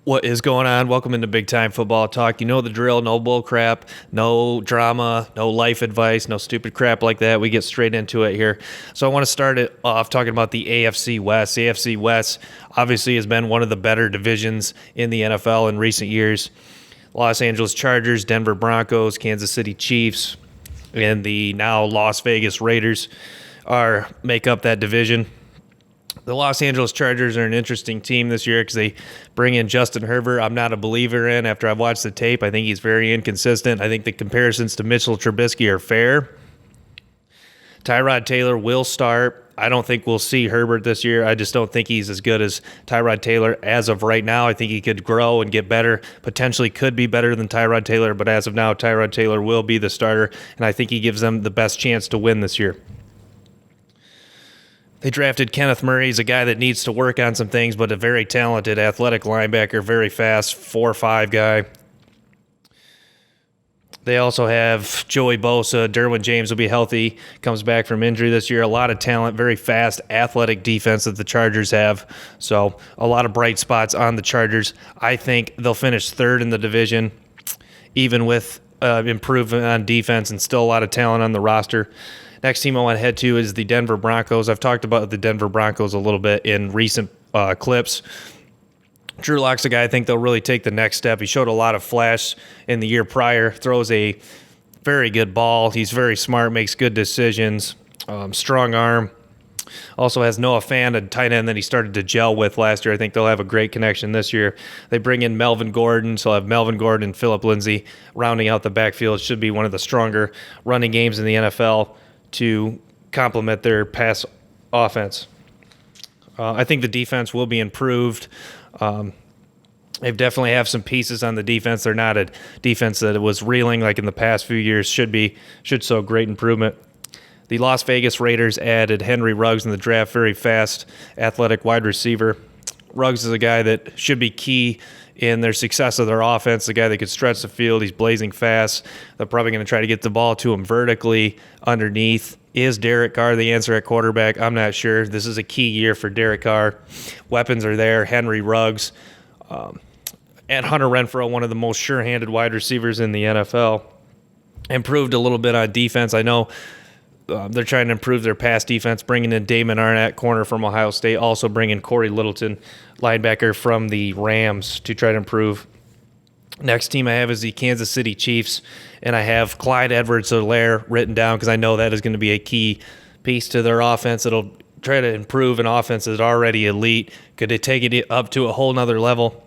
What is going on? Welcome into Big Time Football Talk. You know the drill. No bull crap, no drama, no life advice, no stupid crap like that. We get straight into it here. So I want to start it off talking about the AFC West. The AFC West obviously has been one of the better divisions in the NFL in recent years. Los Angeles Chargers, Denver Broncos, Kansas City Chiefs, and the now Las Vegas Raiders make up that division. The Los Angeles Chargers are an interesting team this year because they bring in Justin Herbert. I'm not a believer in after I've watched the tape. I think he's very inconsistent. I think the comparisons to Mitchell Trubisky are fair. Tyrod Taylor will start. I don't think we'll see Herbert this year. I just don't think he's as good as Tyrod Taylor as of right now. I think he could grow and get better, potentially could be better than Tyrod Taylor, but as of now, Tyrod Taylor will be the starter, and I think he gives them the best chance to win this year. They drafted Kenneth Murray. He's a guy that needs to work on some things, but a very talented athletic linebacker, very fast, 4.5 guy. They also have Joey Bosa. Derwin James will be healthy, comes back from injury this year. A lot of talent, very fast, athletic defense that the Chargers have. So a lot of bright spots on the Chargers. I think they'll finish third in the division, even with improvement on defense and still a lot of talent on the roster. Next team I want to head to is the Denver Broncos. I've talked about the Denver Broncos a little bit in recent clips. Drew Lock's a guy I think they'll really take the next step. He showed a lot of flash in the year prior, throws a very good ball. He's very smart, makes good decisions, strong arm. Also has Noah Fant, a tight end that he started to gel with last year. I think they'll have a great connection this year. They bring in Melvin Gordon, so I'll have Melvin Gordon and Phillip Lindsay rounding out the backfield. It should be one of the stronger running games in the NFL to complement their pass offense. I think the defense will be improved. They definitely have some pieces on the defense. They're not a defense that was reeling like in the past few years. Should show great improvement. The Las Vegas Raiders added Henry Ruggs in the draft, very fast, athletic wide receiver. Ruggs is a guy that should be key in their success of their offense, a guy that could stretch the field. He's blazing fast. They're probably going to try to get the ball to him vertically underneath. Is Derek Carr the answer at quarterback? I'm not sure. This is a key year for Derek Carr. Weapons are there. Henry Ruggs and Hunter Renfrow, one of the most sure-handed wide receivers in the NFL. Improved a little bit on defense. I know they're trying to improve their pass defense, bringing in Damon Arnett, corner from Ohio State, also bringing Corey Littleton, linebacker from the Rams, to try to improve. Next team I have is the Kansas City Chiefs, and I have Clyde Edwards-Helaire written down because I know that is going to be a key piece to their offense. It'll try to improve an offense that's already elite. Could they take it up to a whole nother level?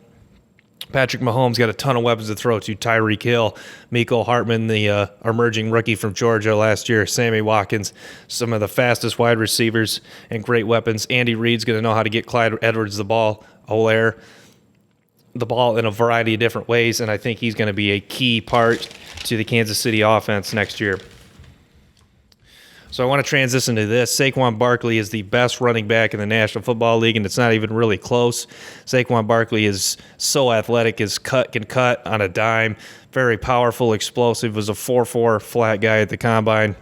Patrick Mahomes got a ton of weapons to throw to. Tyreek Hill, Mecole Hardman, the emerging rookie from Georgia last year, Sammy Watkins, some of the fastest wide receivers and great weapons. Andy Reid's going to know how to get Clyde Edwards the ball in a variety of different ways, and I think he's going to be a key part to the Kansas City offense next year. So I want to transition to this. Saquon Barkley is the best running back in the National Football League, and it's not even really close. Saquon Barkley is so athletic, can cut on a dime, very powerful, explosive, was a 4.4 flat guy at the combine.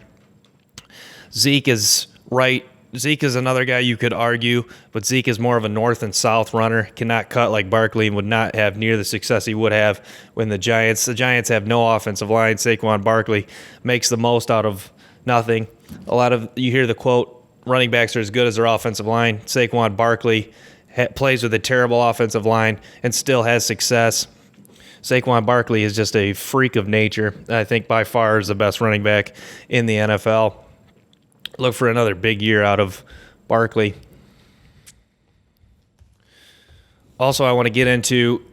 Zeke is another guy you could argue, but Zeke is more of a north and south runner, cannot cut like Barkley, and would not have near the success he would have when the Giants have no offensive line. Saquon Barkley makes the most out of nothing. You hear the quote, running backs are as good as their offensive line. Saquon Barkley plays with a terrible offensive line and still has success. Saquon Barkley is just a freak of nature. I think by far is the best running back in the NFL. Look for another big year out of Barkley. Also, I want to get into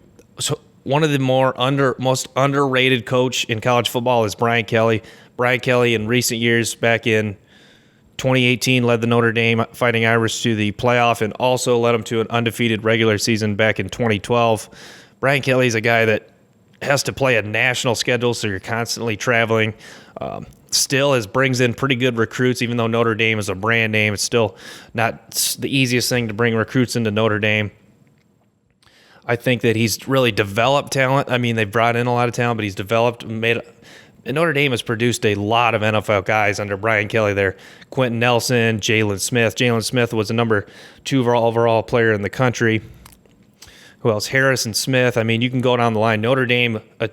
one of the most underrated coach in college football is Brian Kelly. Brian Kelly in recent years, back in 2018, led the Notre Dame Fighting Irish to the playoff and also led them to an undefeated regular season back in 2012. Brian Kelly is a guy that has to play a national schedule, so you're constantly traveling. Still brings in pretty good recruits, even though Notre Dame is a brand name. It's still not the easiest thing to bring recruits into Notre Dame. I think that he's really developed talent. I mean, they've brought in a lot of talent, but he's developed, Notre Dame has produced a lot of NFL guys under Brian Kelly there. Quentin Nelson, Jalen Smith. Jalen Smith was the number 2 overall player in the country. Who else? Harris and Smith. I mean, you can go down the line. Notre Dame, a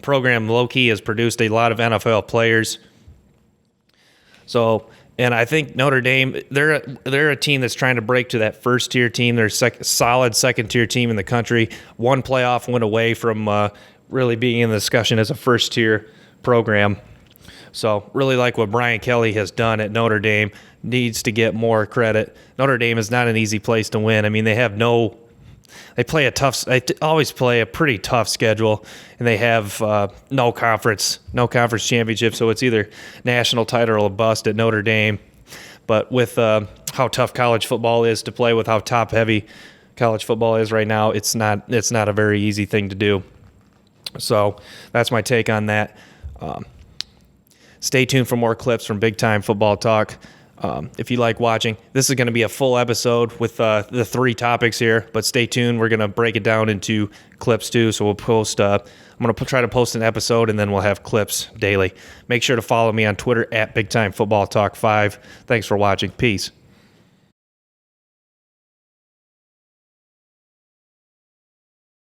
program low-key, has produced a lot of NFL players. So, and I think Notre Dame, they're a team that's trying to break to that first-tier team. They're a solid second-tier team in the country. One playoff win away from really being in the discussion as a first-tier program. So really like what Brian Kelly has done at Notre Dame. Needs to get more credit. Notre Dame is not an easy place to win. I mean, they always play a pretty tough schedule, and they have no conference championship, so it's either national title or bust at Notre Dame. But with how tough college football is to play, with how top-heavy college football is right now, it's not a very easy thing to do. So that's my take on that. Stay tuned for more clips from Big Time Football Talk. If you like watching, this is going to be a full episode with the 3 topics here, but stay tuned. We're going to break it down into clips too. So we'll post, I'm going to try to post an episode, and then we'll have clips daily. Make sure to follow me on Twitter at Big Time Football Talk 5. Thanks for watching. Peace.